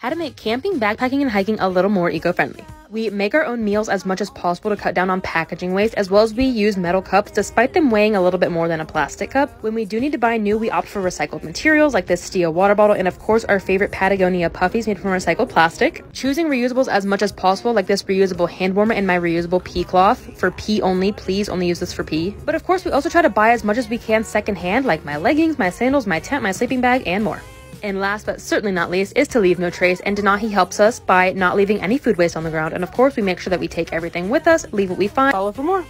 How to make camping, backpacking, and hiking a little more eco-friendly. We make our own meals as much as possible to cut down on packaging waste, as well as we use metal cups despite them weighing a little bit more than a plastic cup. When we do need to buy new, we opt for recycled materials like this steel water bottle and of course our favorite Patagonia puffies made from recycled plastic. Choosing reusables as much as possible like this reusable hand warmer and my reusable pee cloth. For pee only, please only use this for pee. But of course we also try to buy as much as we can secondhand like my leggings, my sandals, my tent, my sleeping bag, and more. And last but certainly not least is to leave no trace, and Denahi helps us by not leaving any food waste on the ground. And of course we make sure that we take everything with us, leave what we find, follow for more.